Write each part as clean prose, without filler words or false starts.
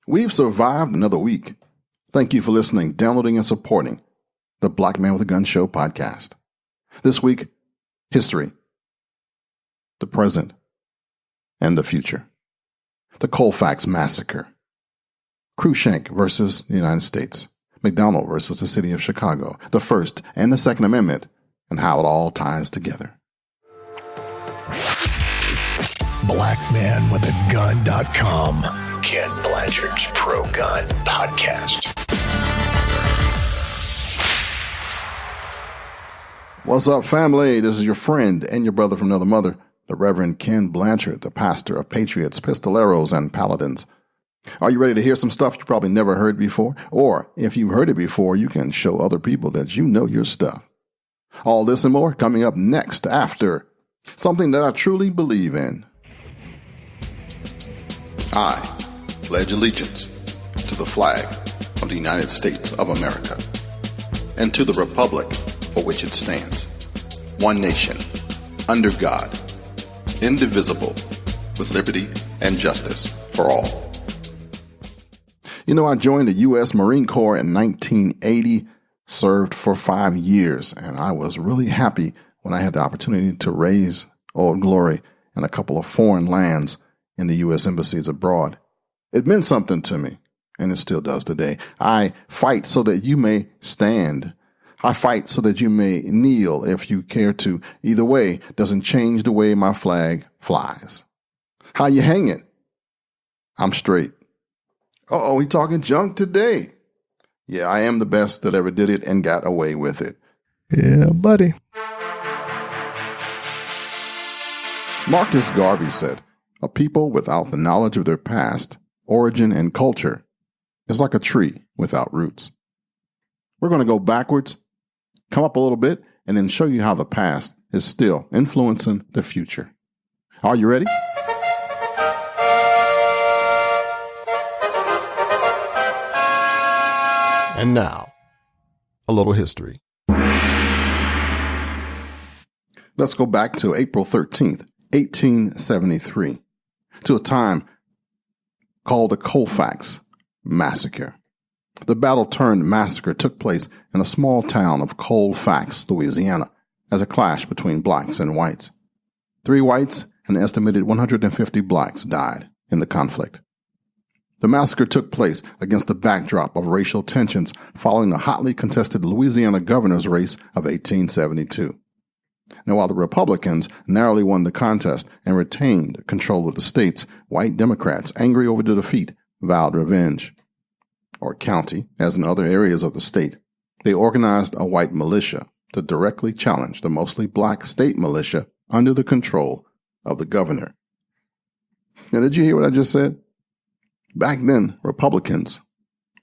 We've survived another week. Thank you for listening, downloading, and supporting the Black Man with a Gun Show podcast. This week, history, the present, and the future. The Colfax Massacre. Cruikshank versus the United States. McDonald versus the city of Chicago. The First and the Second Amendment, and how it all ties together. BlackManWithAGun.com, Ken Blanchard's Pro-Gun Podcast. What's up, family? This is your friend and your brother from another mother, the Reverend Ken Blanchard, the pastor of Patriots, Pistoleros, and Paladins. Are you ready to hear some stuff you probably never heard before? Or if you've heard it before, you can show other people that you know your stuff. All this and more coming up next after something that I truly believe in. I pledge allegiance to the flag of the United States of America and to the republic for which it stands, one nation, under God, indivisible, with liberty and justice for all. You know, I joined the U.S. Marine Corps in 1980, served for 5 years, and I was really happy when I had the opportunity to raise Old Glory in a couple of foreign lands in the U.S. embassies abroad. It meant something to me, and it still does today. I fight so that you may stand. I fight so that you may kneel if you care to. Either way doesn't change the way my flag flies. How you hang it? I'm straight. Uh-oh, he talking junk today. Yeah, I am the best that ever did it and got away with it. Yeah, buddy. Marcus Garvey said, "A people without the knowledge of their past, origin, and culture is like a tree without roots." We're going to go backwards, come up a little bit, and then show you how the past is still influencing the future. Are you ready? And now, a little history. Let's go back to April 13th, 1873, to a time called the Colfax Massacre. The battle-turned-massacre took place in a small town of Colfax, Louisiana, as a clash between blacks and whites. 3 whites and an estimated 150 blacks died in the conflict. The massacre took place against the backdrop of racial tensions following the hotly contested Louisiana governor's race of 1872. Now, while the Republicans narrowly won the contest and retained control of the states, white Democrats, angry over the defeat, vowed revenge. Or county, as in other areas of the state, they organized a white militia to directly challenge the mostly black state militia under the control of the governor. Now, did you hear what I just said? Back then, Republicans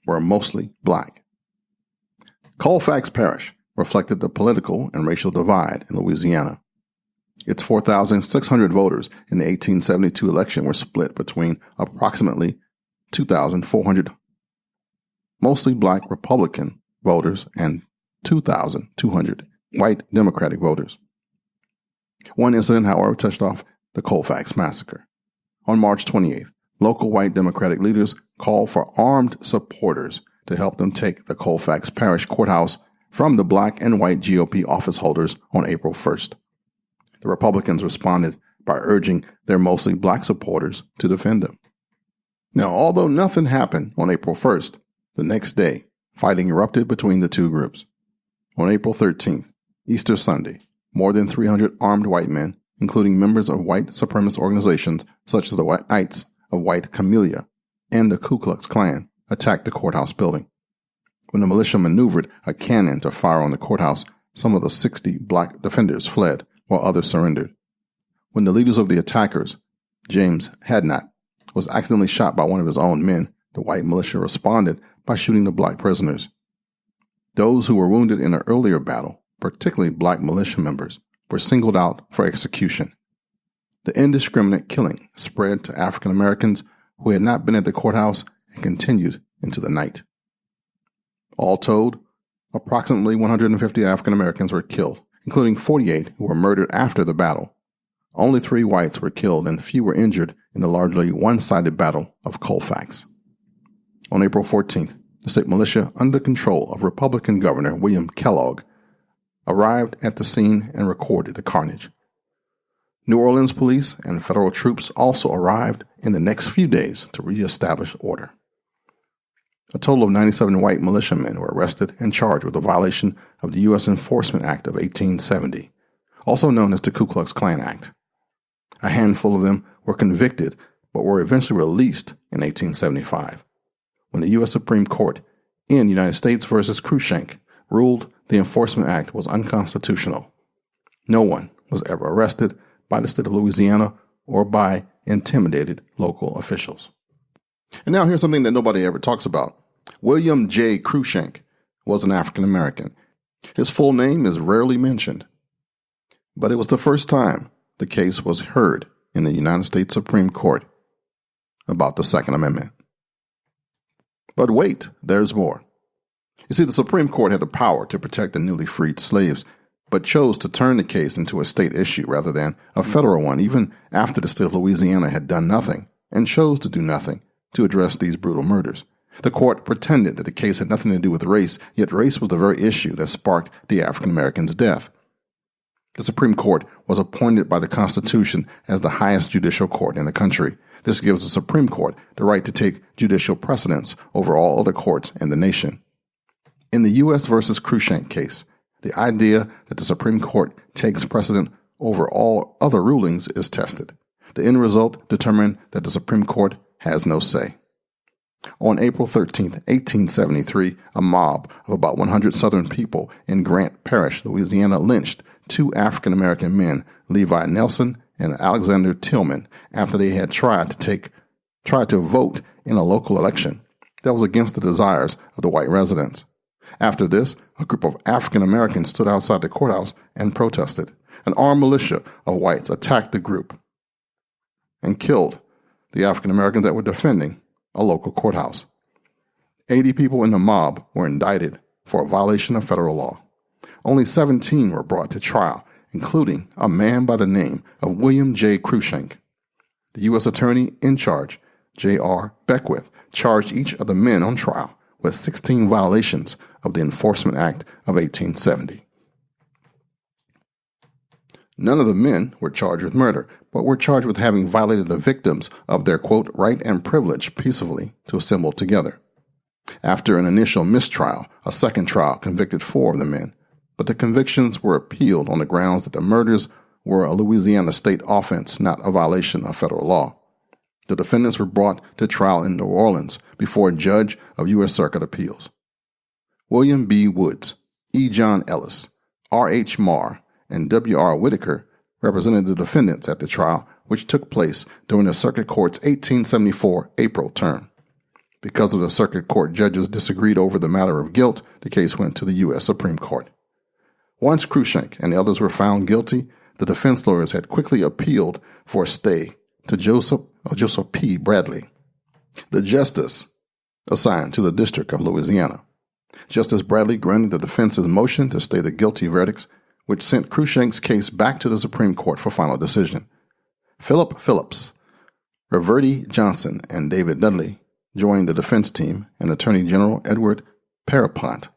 were mostly black. Colfax Parish reflected the political and racial divide in Louisiana. Its 4,600 voters in the 1872 election were split between approximately 2,400 mostly black Republican voters and 2,200 white Democratic voters. One incident, however, touched off the Colfax Massacre. On March 28th, local white Democratic leaders called for armed supporters to help them take the Colfax Parish Courthouse from the black and white GOP office holders on April 1st. The Republicans responded by urging their mostly black supporters to defend them. Now, although nothing happened on April 1st, the next day, fighting erupted between the two groups. On April 13th, Easter Sunday, more than 300 armed white men, including members of white supremacist organizations such as the Knights of White Camellia and the Ku Klux Klan, attacked the courthouse building. When the militia maneuvered a cannon to fire on the courthouse, some of the 60 black defenders fled, while others surrendered. When the leaders of the attackers, James Hadnot, was accidentally shot by one of his own men, the white militia responded by shooting the black prisoners. Those who were wounded in an earlier battle, particularly black militia members, were singled out for execution. The indiscriminate killing spread to African Americans who had not been at the courthouse and continued into the night. All told, approximately 150 African Americans were killed, including 48 who were murdered after the battle. Only 3 whites were killed and few were injured in the largely one-sided battle of Colfax. On April 14th, the state militia under control of Republican Governor William Kellogg arrived at the scene and recorded the carnage. New Orleans police and federal troops also arrived in the next few days to reestablish order. A total of 97 white militiamen were arrested and charged with a violation of the U.S. Enforcement Act of 1870, also known as the Ku Klux Klan Act. A handful of them were convicted but were eventually released in 1875, when the U.S. Supreme Court in United States v. Cruikshank ruled the Enforcement Act was unconstitutional. No one was ever arrested by the state of Louisiana or by intimidated local officials. And now here's something that nobody ever talks about. William J. Cruikshank was an African American. His full name is rarely mentioned, but it was the first time the case was heard in the United States Supreme Court about the Second Amendment. But wait, there's more. You see, the Supreme Court had the power to protect the newly freed slaves, but chose to turn the case into a state issue rather than a federal one, even after the state of Louisiana had done nothing and chose to do nothing to address these brutal murders. The court pretended that the case had nothing to do with race, yet race was the very issue that sparked the African American's death. The Supreme Court was appointed by the Constitution as the highest judicial court in the country. This gives the Supreme Court the right to take judicial precedence over all other courts in the nation. In the U.S. v. Cruikshank case, the idea that the Supreme Court takes precedent over all other rulings is tested. The end result determined that the Supreme Court has no say. On April 13, 1873, a mob of about 100 Southern people in Grant Parish, Louisiana, lynched two African-American men, Levi Nelson and Alexander Tillman, after they had tried to vote in a local election that was against the desires of the white residents. After this, a group of African Americans stood outside the courthouse and protested. An armed militia of whites attacked the group and killed the African Americans that were defending a local courthouse. 80 people in the mob were indicted for a violation of federal law. Only 17 were brought to trial, including a man by the name of William J. Cruikshank. The U.S. Attorney in charge, J.R. Beckwith, charged each of the men on trial with 16 violations of the Enforcement Act of 1870. None of the men were charged with murder, but were charged with having violated the victims of their, quote, right and privilege peacefully to assemble together. After an initial mistrial, a second trial convicted 4 of the men, but the convictions were appealed on the grounds that the murders were a Louisiana state offense, not a violation of federal law. The defendants were brought to trial in New Orleans before a judge of U.S. Circuit Appeals. William B. Woods, E. John Ellis, R. H. Marr, and W. R. Whitaker represented the defendants at the trial, which took place during the Circuit Court's 1874 April term. Because of the Circuit Court judges disagreed over the matter of guilt, the case went to the U.S. Supreme Court. Once Cruikshank and the others were found guilty, the defense lawyers had quickly appealed for a stay to Joseph P. Bradley, the justice assigned to the District of Louisiana. Justice Bradley granted the defense's motion to stay the guilty verdicts, which sent Cruikshank's case back to the Supreme Court for final decision. Philip Phillips, Reverdy Johnson, and David Dudley joined the defense team, and Attorney General Edward Pierpont,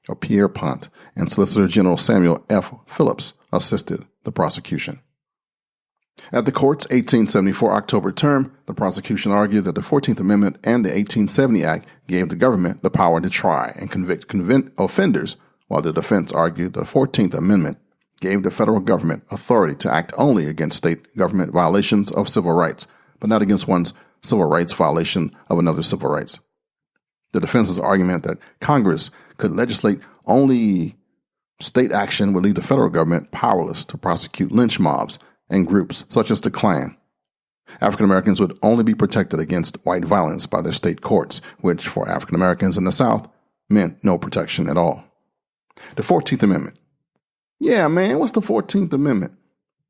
and Solicitor General Samuel F. Phillips assisted the prosecution. At the court's 1874 October term, the prosecution argued that the 14th Amendment and the 1870 Act gave the government the power to try and convict offenders, while the defense argued the 14th Amendment gave the federal government authority to act only against state government violations of civil rights, but not against one's civil rights violation of another's civil rights. The defense's argument that Congress could legislate only state action would leave the federal government powerless to prosecute lynch mobs and groups such as the Klan. African Americans would only be protected against white violence by their state courts, which for African Americans in the South meant no protection at all. The 14th Amendment. Yeah, man, what's the 14th Amendment?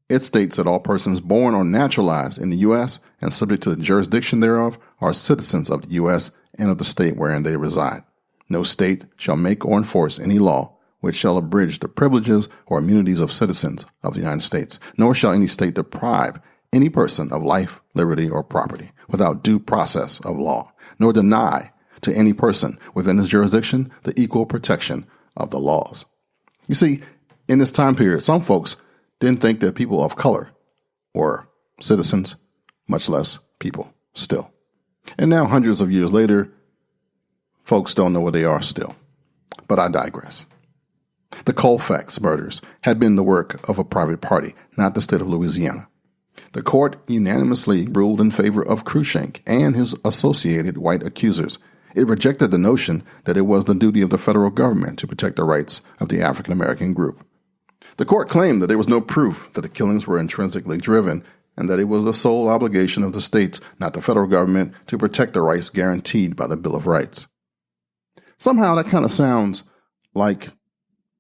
It states that all persons born or naturalized in the U.S. and subject to the jurisdiction thereof are citizens of the U.S. and of the state wherein they reside. No state shall make or enforce any law which shall abridge the privileges or immunities of citizens of the United States, nor shall any state deprive any person of life, liberty, or property without due process of law, nor deny to any person within his jurisdiction the equal protection of the laws. You see, in this time period, some folks didn't think that people of color were citizens, much less people still. And now, hundreds of years later, folks don't know where they are still. But I digress. The Colfax murders had been the work of a private party, not the state of Louisiana. The court unanimously ruled in favor of Cruikshank and his associated white accusers. It rejected the notion that it was the duty of the federal government to protect the rights of the African American group. The court claimed that there was no proof that the killings were intrinsically driven and that it was the sole obligation of the states, not the federal government, to protect the rights guaranteed by the Bill of Rights. Somehow that kind of sounds like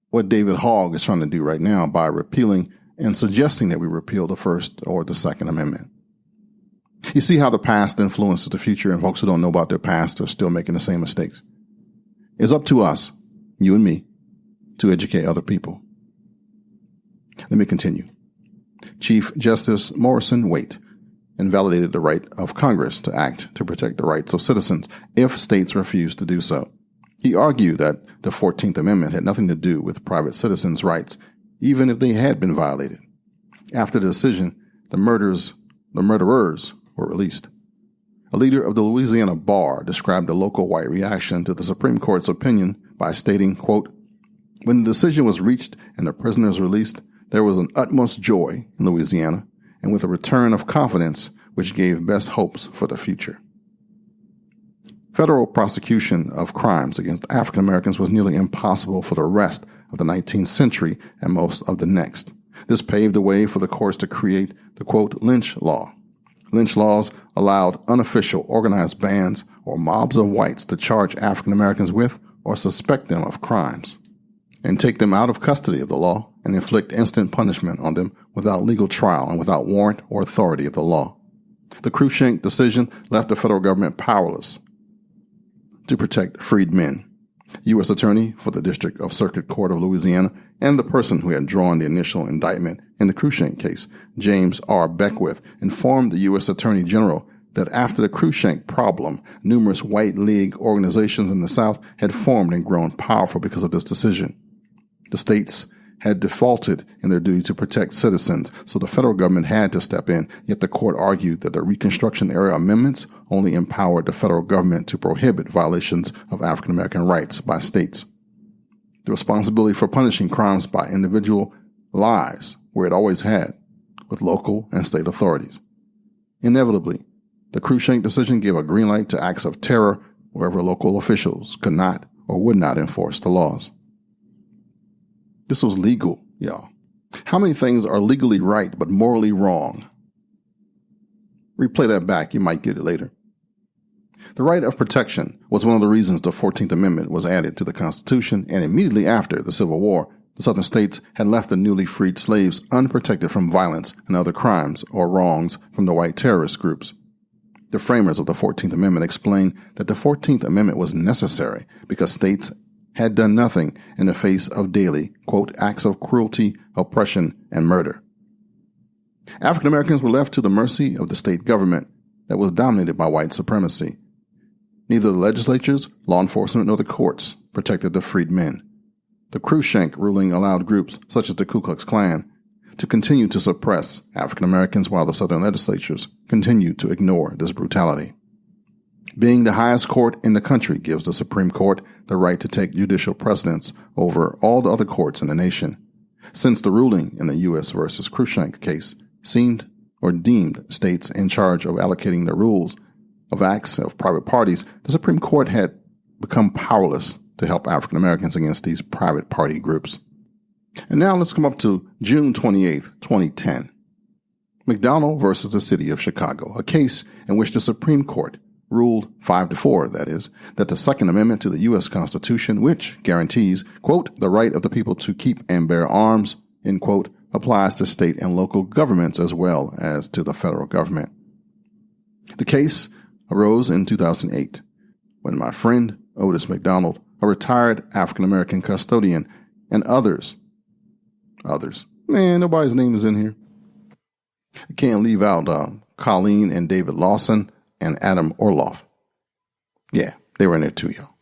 what David Hogg is trying to do right now by repealing and suggesting that we repeal the First or the Second Amendment. You see how the past influences the future, and folks who don't know about their past are still making the same mistakes. It's up to us, you and me, to educate other people. Let me continue. Chief Justice Morrison Waite invalidated the right of Congress to act to protect the rights of citizens if states refused to do so. He argued that the 14th Amendment had nothing to do with private citizens' rights, even if they had been violated. After the decision, the murderers were released. A leader of the Louisiana bar described the local white reaction to the Supreme Court's opinion by stating, quote, "When the decision was reached and the prisoners released, there was an utmost joy in Louisiana, and with a return of confidence which gave best hopes for the future." Federal prosecution of crimes against African Americans was nearly impossible for the rest of the 19th century and most of the next. This paved the way for the courts to create the, quote, lynch law. Lynch laws allowed unofficial organized bands or mobs of whites to charge African Americans with or suspect them of crimes and take them out of custody of the law and inflict instant punishment on them without legal trial and without warrant or authority of the law. The Cruikshank decision left the federal government powerless to protect freed men. U.S. Attorney for the District of Circuit Court of Louisiana and the person who had drawn the initial indictment in the Cruikshank case, James R. Beckwith, informed the U.S. Attorney General that after the Cruikshank problem, numerous white league organizations in the South had formed and grown powerful because of this decision. The states had defaulted in their duty to protect citizens, so the federal government had to step in, yet the court argued that the Reconstruction-era amendments only empowered the federal government to prohibit violations of African American rights by states. The responsibility for punishing crimes by individual lies where it always had, with local and state authorities. Inevitably, the Cruikshank decision gave a green light to acts of terror wherever local officials could not or would not enforce the laws. This was legal, y'all. How many things are legally right but morally wrong? Replay that back, you might get it later. The right of protection was one of the reasons the 14th Amendment was added to the Constitution, and immediately after the Civil War, the Southern states had left the newly freed slaves unprotected from violence and other crimes or wrongs from the white terrorist groups. The framers of the 14th Amendment explained that the 14th Amendment was necessary because states had done nothing in the face of daily, quote, acts of cruelty, oppression, and murder. African Americans were left to the mercy of the state government that was dominated by white supremacy. Neither the legislatures, law enforcement, nor the courts protected the freed men. The Cruikshank ruling allowed groups such as the Ku Klux Klan to continue to suppress African Americans while the Southern legislatures continued to ignore this brutality. Being the highest court in the country gives the Supreme Court the right to take judicial precedence over all the other courts in the nation. Since the ruling in the U.S. versus Cruikshank case seemed or deemed states in charge of allocating the rules of acts of private parties, the Supreme Court had become powerless to help African Americans against these private party groups. And now let's come up to June 28th, 2010. McDonald versus the City of Chicago, a case in which the Supreme Court ruled 5-4, that is, that the Second Amendment to the U.S. Constitution, which guarantees, quote, the right of the people to keep and bear arms, end quote, applies to state and local governments as well as to the federal government. The case arose in 2008 when my friend Otis McDonald, a retired African-American custodian, and others, man, nobody's name is in here. I can't leave out Colleen and David Lawson and Adam Orloff. Yeah, They were in there too, y'all.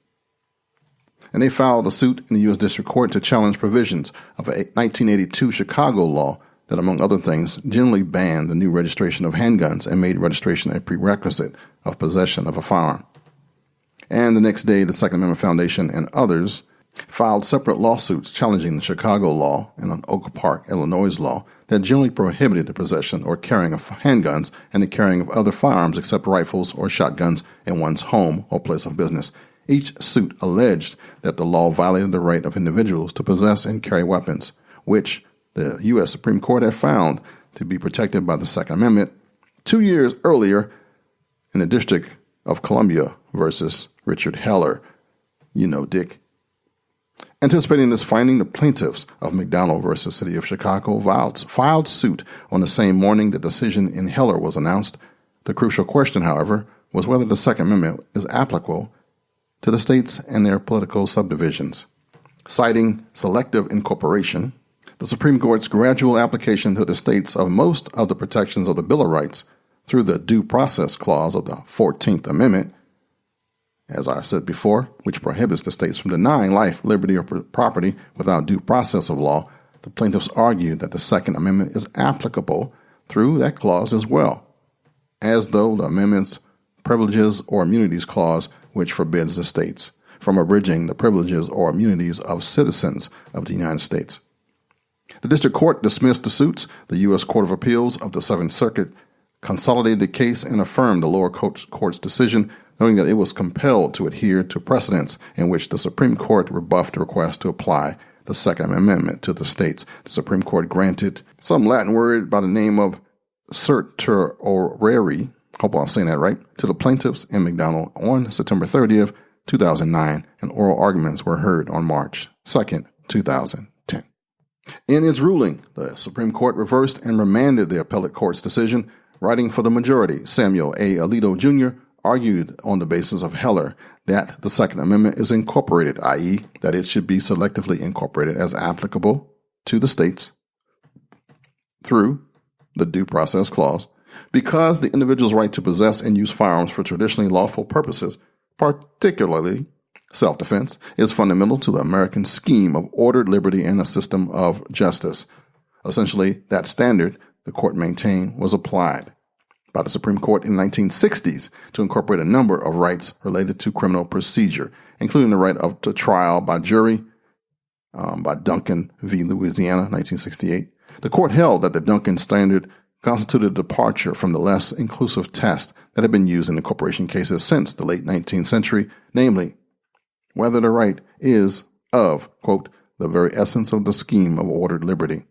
And they filed a suit in the U.S. District Court to challenge provisions of a 1982 Chicago law that, among other things, generally banned the new registration of handguns and made registration a prerequisite of possession of a firearm. And the next day, the Second Amendment Foundation and others filed separate lawsuits challenging the Chicago law and an Oak Park, Illinois law that generally prohibited the possession or carrying of handguns and the carrying of other firearms except rifles or shotguns in one's home or place of business. Each suit alleged that the law violated the right of individuals to possess and carry weapons, which the U.S. Supreme Court had found to be protected by the Second Amendment 2 years earlier in the District of Columbia versus Richard Heller. You know, Dick. Anticipating this finding, the plaintiffs of McDonald versus City of Chicago filed suit on the same morning the decision in Heller was announced. The crucial question, however, was whether the Second Amendment is applicable to the states and their political subdivisions. Citing selective incorporation, the Supreme Court's gradual application to the states of most of the protections of the Bill of Rights through the Due Process Clause of the 14th Amendment, as I said before, which prohibits the states from denying life, liberty, or property without due process of law, the plaintiffs argued that the Second Amendment is applicable through that clause as well, as though the amendment's Privileges or Immunities Clause, which forbids the states from abridging the privileges or immunities of citizens of the United States. The District Court dismissed the suits. The U.S. Court of Appeals of the Seventh Circuit consolidated the case and affirmed the lower court's decision, noting that it was compelled to adhere to precedents in which the Supreme Court rebuffed the request to apply the Second Amendment to the states. The Supreme Court granted some Latin word by the name of certiorari, hope I'm saying that right, to the plaintiffs in McDonald on September 30th, 2009, and oral arguments were heard on March 2nd, 2010. In its ruling, the Supreme Court reversed and remanded the appellate court's decision. Writing for the majority, Samuel A. Alito Jr. argued on the basis of Heller that the Second Amendment is incorporated, i.e., that it should be selectively incorporated as applicable to the states through the Due Process Clause, because the individual's right to possess and use firearms for traditionally lawful purposes, particularly self-defense, is fundamental to the American scheme of ordered liberty and a system of justice. Essentially, that standard, the court maintained, was applied by the Supreme Court in the 1960s to incorporate a number of rights related to criminal procedure, including the right to trial by jury by Duncan v. Louisiana, 1968. The court held that the Duncan standard constituted a departure from the less inclusive test that had been used in incorporation cases since the late 19th century, namely, whether the right is of, quote, the very essence of the scheme of ordered liberty.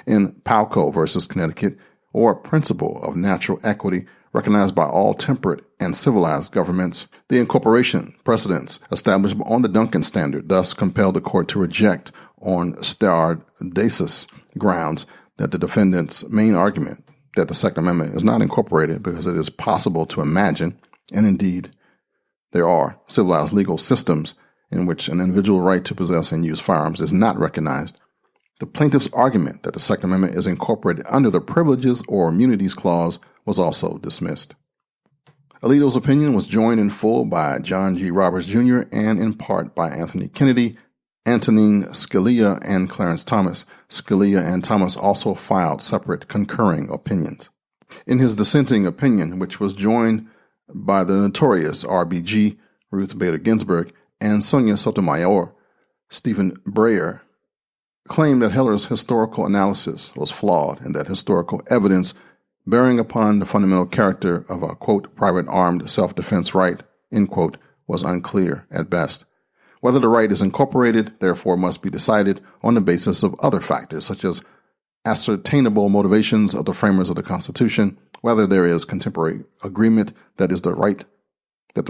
In Palco versus Connecticut, or principle of natural equity recognized by all temperate and civilized governments, the incorporation precedents established on the Duncan standard thus compelled the court to reject on stare decisis grounds that the defendant's main argument that the Second Amendment is not incorporated because it is possible to imagine, and indeed there are civilized legal systems in which an individual right to possess and use firearms is not recognized. The plaintiff's argument that the Second Amendment is incorporated under the Privileges or Immunities Clause was also dismissed. Alito's opinion was joined in full by John G. Roberts Jr. and in part by Anthony Kennedy, Antonin Scalia, and Clarence Thomas. Scalia and Thomas also filed separate concurring opinions. In his dissenting opinion, which was joined by the notorious RBG, Ruth Bader Ginsburg, and Sonia Sotomayor, Stephen Breyer claimed that Heller's historical analysis was flawed and that historical evidence bearing upon the fundamental character of a, quote, private armed self-defense right, end quote, was unclear at best. Whether the right is incorporated, therefore, must be decided on the basis of other factors, such as ascertainable motivations of the framers of the Constitution, whether there is contemporary agreement that the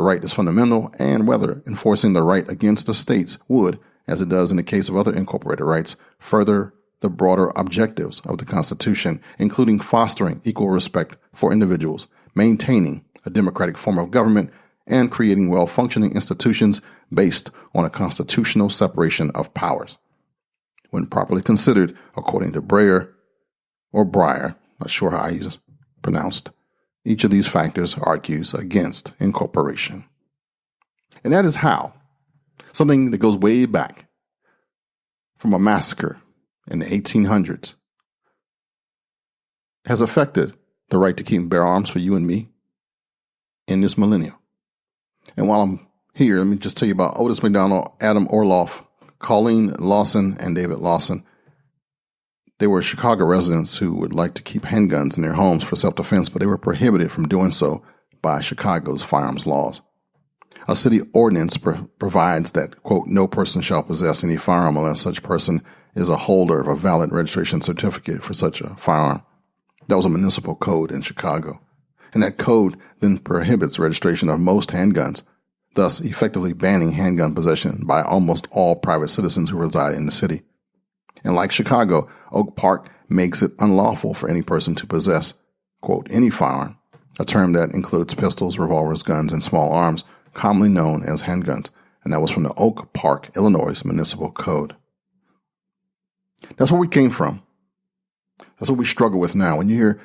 right is fundamental, and whether enforcing the right against the states would, as it does in the case of other incorporated rights, further the broader objectives of the Constitution, including fostering equal respect for individuals, maintaining a democratic form of government, and creating well-functioning institutions based on a constitutional separation of powers. When properly considered, according to Breyer, or Breyer, not sure how he's pronounced, each of these factors argues against incorporation. And that is how something that goes way back from a massacre in the 1800s has affected the right to keep and bear arms for you and me in this millennium. And while I'm here, let me just tell you about Otis McDonald, Adam Orloff, Colleen Lawson, and David Lawson. They were Chicago residents who would like to keep handguns in their homes for self-defense, but they were prohibited from doing so by Chicago's firearms laws. A city ordinance provides that, quote, no person shall possess any firearm unless such person is a holder of a valid registration certificate for such a firearm. That was a municipal code in Chicago. And that code then prohibits registration of most handguns, thus effectively banning handgun possession by almost all private citizens who reside in the city. And like Chicago, Oak Park makes it unlawful for any person to possess, quote, any firearm, a term that includes pistols, revolvers, guns, and small arms, commonly known as handguns. And that was from the Oak Park, Illinois Municipal Code. That's where we came from. That's what we struggle with now. When you hear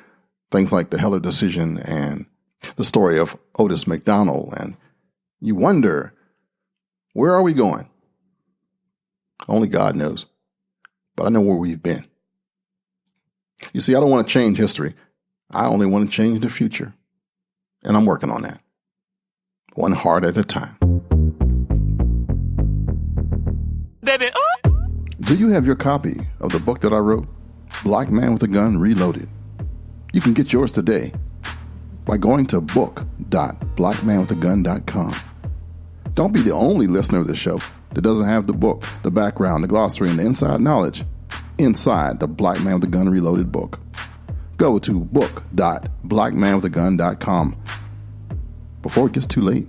things like the Heller decision and the story of Otis McDonald, and you wonder, where are we going? Only God knows. But I know where we've been. You see, I don't want to change history. I only want to change the future. And I'm working on that. One heart at a time. Do you have your copy of the book that I wrote, Black Man with a Gun Reloaded? You can get yours today by going to book.blackmanwithagun.com. Don't be the only listener of the show that doesn't have the book, the background, the glossary, and the inside knowledge inside the Black Man with a Gun Reloaded book. Go to book.blackmanwithagun.com before it gets too late.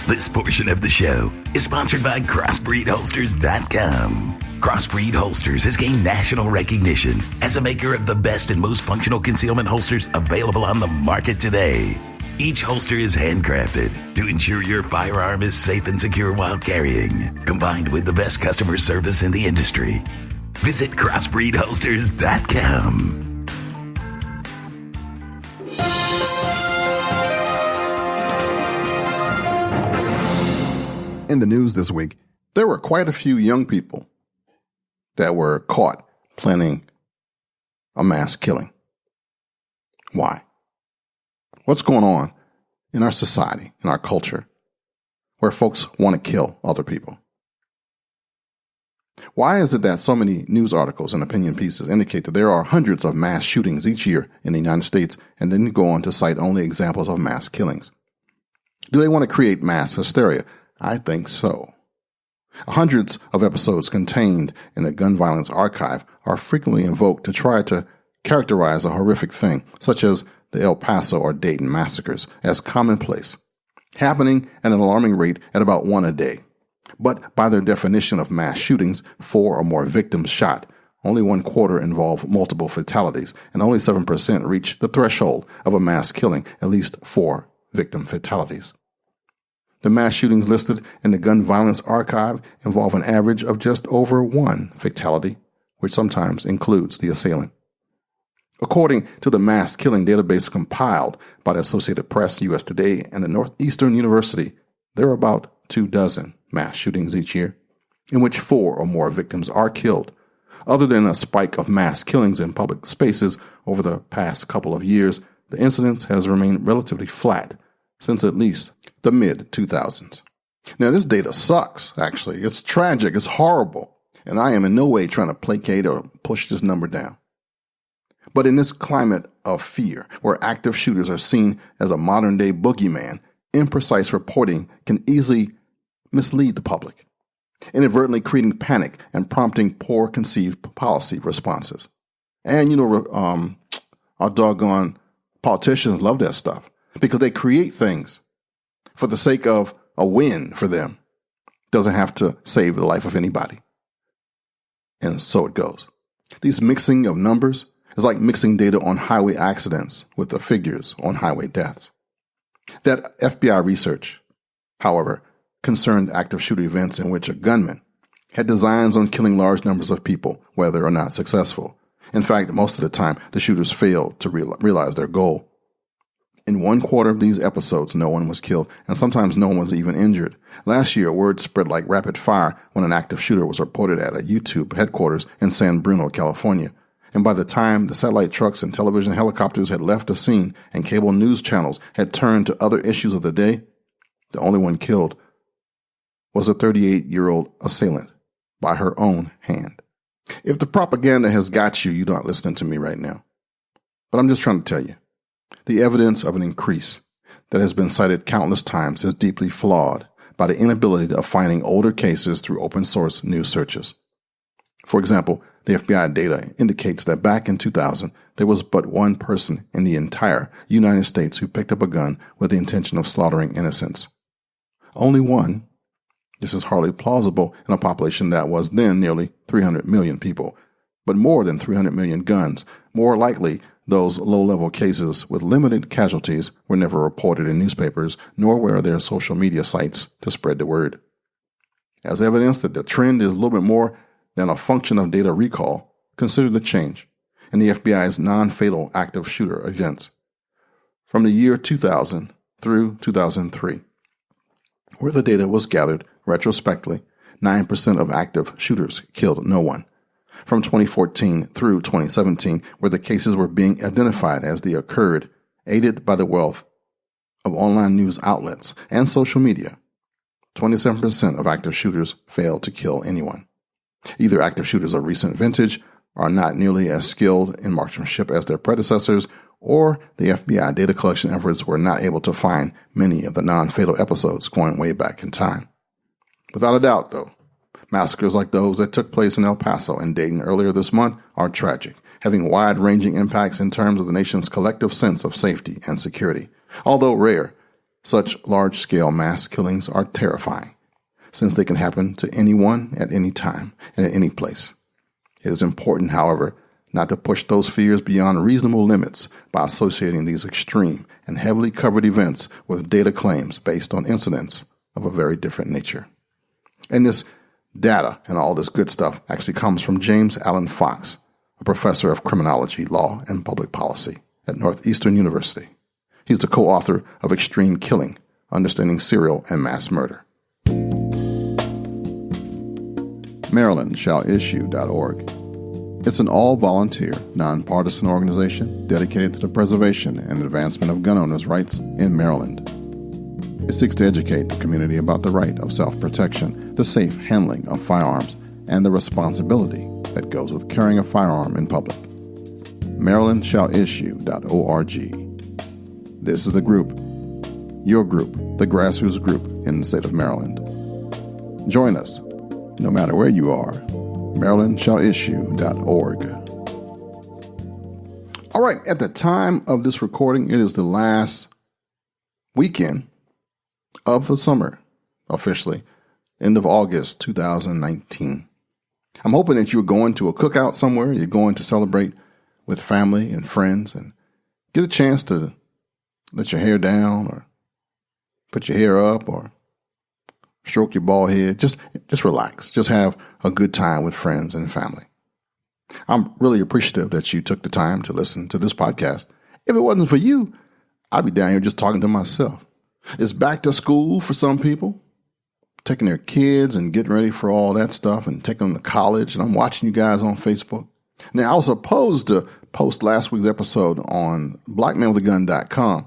This portion of the show is sponsored by CrossbreedHolsters.com. Crossbreed Holsters has gained national recognition as a maker of the best and most functional concealment holsters available on the market today. Each holster is handcrafted to ensure your firearm is safe and secure while carrying, combined with the best customer service in the industry. Visit CrossbreedHolsters.com. In the news this week, there were quite a few young people that were caught planning a mass killing. Why? What's going on in our society, in our culture, where folks want to kill other people? Why is it that so many news articles and opinion pieces indicate that there are hundreds of mass shootings each year in the United States, and then go on to cite only examples of mass killings? Do they want to create mass hysteria? I think so. Hundreds of episodes contained in the gun violence archive are frequently invoked to try to characterize a horrific thing, such as the El Paso or Dayton massacres, as commonplace, happening at an alarming rate at about one a day. But by their definition of mass shootings, 4 or more victims shot, only 1/4 involve multiple fatalities, and only 7% reach the threshold of a mass killing, at least 4 victim fatalities. The mass shootings listed in the gun violence archive involve an average of just over 1 fatality, which sometimes includes the assailant. According to the mass killing database compiled by the Associated Press, U.S. Today, and the Northeastern University, there are about 24 mass shootings each year, in which 4 or more victims are killed. Other than a spike of mass killings in public spaces over the past couple of years, the incidence has remained relatively flat since at least the mid-2000s. Now, this data sucks, actually. It's tragic. It's horrible. And I am in no way trying to placate or push this number down. But in this climate of fear, where active shooters are seen as a modern-day boogeyman, imprecise reporting can easily mislead the public, inadvertently creating panic and prompting poor conceived policy responses. And, our doggone politicians love that stuff because they create things for the sake of a win for them. Doesn't have to save the life of anybody. And so it goes. These mixing of numbers is like mixing data on highway accidents with the figures on highway deaths. That FBI research, however, concerned active shooter events in which a gunman had designs on killing large numbers of people, whether or not successful. In fact, most of the time, the shooters failed to realize their goal. In 1/4 of these episodes, no one was killed, and sometimes no one was even injured. Last year, word spread like rapid fire when an active shooter was reported at a YouTube headquarters in San Bruno, California. And by the time the satellite trucks and television helicopters had left the scene and cable news channels had turned to other issues of the day, the only one killed was a 38-year-old assailant by her own hand. If the propaganda has got you, you're not listening to me right now. But I'm just trying to tell you, the evidence of an increase that has been cited countless times is deeply flawed by the inability of finding older cases through open source news searches. For example, the FBI data indicates that back in 2000, there was but one person in the entire United States who picked up a gun with the intention of slaughtering innocents. Only one. This is hardly plausible in a population that was then nearly 300 million people, but more than 300 million guns. More likely, those low-level cases with limited casualties were never reported in newspapers, nor were there social media sites to spread the word. As evidence that the trend is a little bit more than a function of data recall, consider the change in the FBI's non-fatal active shooter events from the year 2000 through 2003, where the data was gathered retrospectively. 9% of active shooters killed no one. From 2014 through 2017, where the cases were being identified as they occurred, aided by the wealth of online news outlets and social media, 27% of active shooters failed to kill anyone. Either active shooters of recent vintage are not nearly as skilled in marksmanship as their predecessors, or the FBI data collection efforts were not able to find many of the non-fatal episodes going way back in time. Without a doubt, though, massacres like those that took place in El Paso and Dayton earlier this month are tragic, having wide-ranging impacts in terms of the nation's collective sense of safety and security. Although rare, such large-scale mass killings are terrifying, since they can happen to anyone at any time and at any place. It is important, however, not to push those fears beyond reasonable limits by associating these extreme and heavily covered events with data claims based on incidents of a very different nature. And this data and all this good stuff actually comes from James Allen Fox, a professor of criminology, law, and public policy at Northeastern University. He's the co-author of Extreme Killing, Understanding Serial and Mass Murder. MarylandShallIssue.org. It's an all-volunteer, nonpartisan organization dedicated to the preservation and advancement of gun owners' rights in Maryland. It seeks to educate the community about the right of self-protection, the safe handling of firearms, and the responsibility that goes with carrying a firearm in public. MarylandShallIssue.org. This is the group, your group, the grassroots group in the state of Maryland. Join us, no matter where you are. MarylandShallIssue.org. All right, at the time of this recording, it is the last weekend of the summer, officially, end of August 2019. I'm hoping that you're going to a cookout somewhere, you're going to celebrate with family and friends and get a chance to let your hair down or put your hair up or stroke your bald head. Just relax. Just have a good time with friends and family. I'm really appreciative that you took the time to listen to this podcast. If it wasn't for you, I'd be down here just talking to myself. It's back to school for some people, taking their kids and getting ready for all that stuff and taking them to college. And I'm watching you guys on Facebook. Now, I was supposed to post last week's episode on blackmanwithagun.com,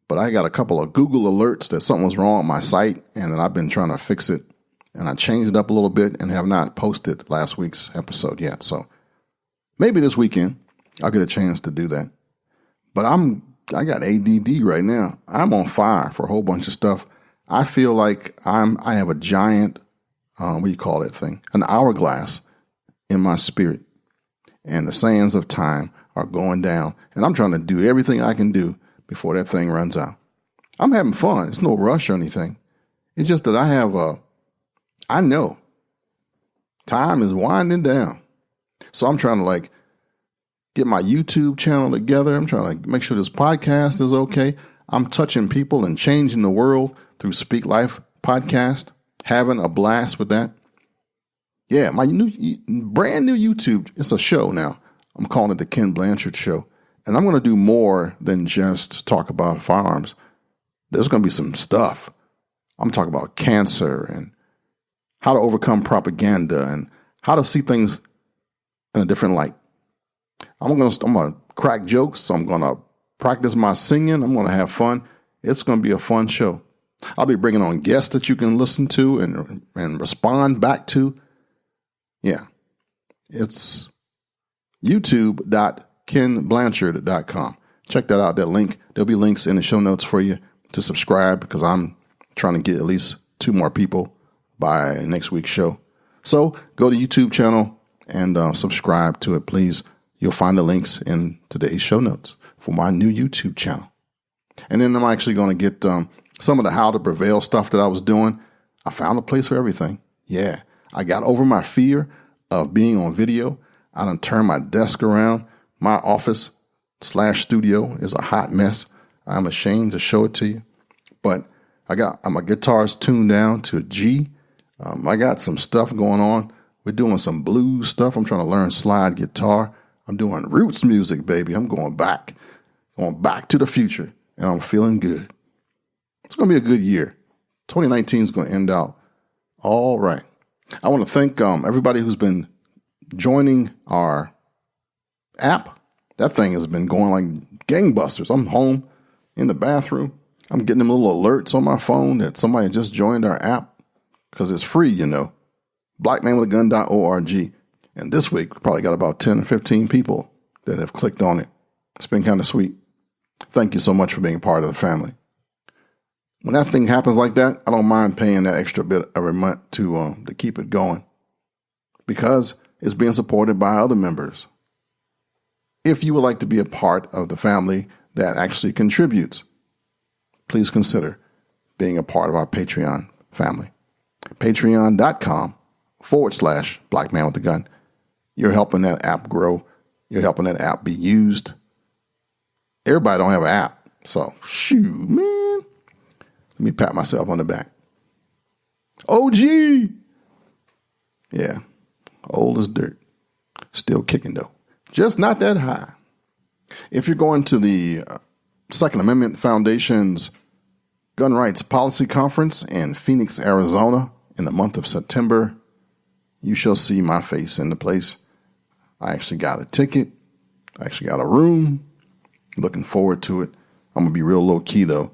but I got a couple of Google alerts that something was wrong with my site, and then I've been trying to fix it. And I changed it up a little bit and have not posted last week's episode yet. So maybe this weekend I'll get a chance to do that. But I got ADD right now. I'm on fire for a whole bunch of stuff. I feel like I have a giant, what do you call that thing? An hourglass in my spirit. And the sands of time are going down. And I'm trying to do everything I can do before that thing runs out. I'm having fun. It's no rush or anything. It's just that I know time is winding down. So I'm trying to get my YouTube channel together. I'm trying to make sure this podcast is okay. I'm touching people and changing the world through Speak Life podcast, having a blast with that. Yeah, my brand new YouTube. It's a show now. I'm calling it the Ken Blanchard Show. And I'm going to do more than just talk about firearms. There's going to be some stuff. I'm talking about cancer and how to overcome propaganda and how to see things in a different light. I'm going to crack jokes. I'm going to practice my singing. I'm going to have fun. It's going to be a fun show. I'll be bringing on guests that you can listen to and respond back to. Yeah. It's youtube.kenblanchard.com. Check that out, that link. There'll be links in the show notes for you to subscribe because I'm trying to get at least 2 more people by next week's show. So go to YouTube channel and subscribe to it, please. You'll find the links in today's show notes for my new YouTube channel. And then I'm actually going to get some of the How to Prevail stuff that I was doing. I found a place for everything. Yeah, I got over my fear of being on video. I done turned my desk around. My office/studio is a hot mess. I'm ashamed to show it to you. But I got my guitars tuned down to a G. I got some stuff going on. We're doing some blues stuff. I'm trying to learn slide guitar. I'm doing roots music, baby. I'm going back to the future, and I'm feeling good. It's going to be a good year. 2019 is going to end out all right. I want to thank everybody who's been joining our app. That thing has been going like gangbusters. I'm home in the bathroom. I'm getting them little alerts on my phone that somebody just joined our app because it's free, you know. blackmanwithagun.org. And this week, we probably got about 10 or 15 people that have clicked on it. It's been kind of sweet. Thank you so much for being part of the family. When that thing happens like that, I don't mind paying that extra bit every month to keep it going because it's being supported by other members. If you would like to be a part of the family that actually contributes, please consider being a part of our Patreon family. Patreon.com/BlackManWithAGun. You're helping that app grow. You're helping that app be used. Everybody don't have an app. So, shoot, man. Let me pat myself on the back. OG. Yeah. Old as dirt. Still kicking, though. Just not that high. If you're going to the Second Amendment Foundation's Gun Rights Policy Conference in Phoenix, Arizona in the month of September, you shall see my face in the place. I actually got a ticket. I actually got a room. Looking forward to it. I'm going to be real low key, though.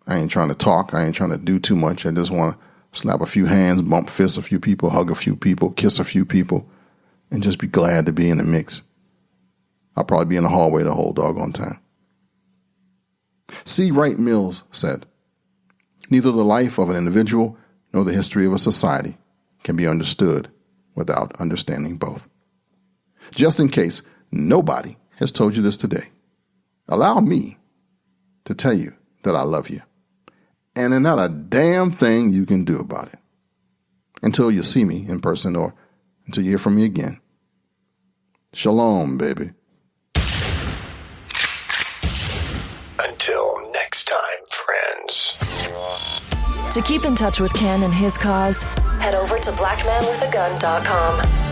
I ain't trying to talk. I ain't trying to do too much. I just want to slap a few hands, bump fists a few people, hug a few people, kiss a few people, and just be glad to be in the mix. I'll probably be in the hallway the whole doggone time. C. Wright Mills said, "Neither the life of an individual nor the history of a society can be understood without understanding both." Just in case nobody has told you this today, allow me to tell you that I love you. And there's not a damn thing you can do about it until you see me in person or until you hear from me again. Shalom, baby. Until next time, friends. To keep in touch with Ken and his cause, head over to blackmanwithagun.com.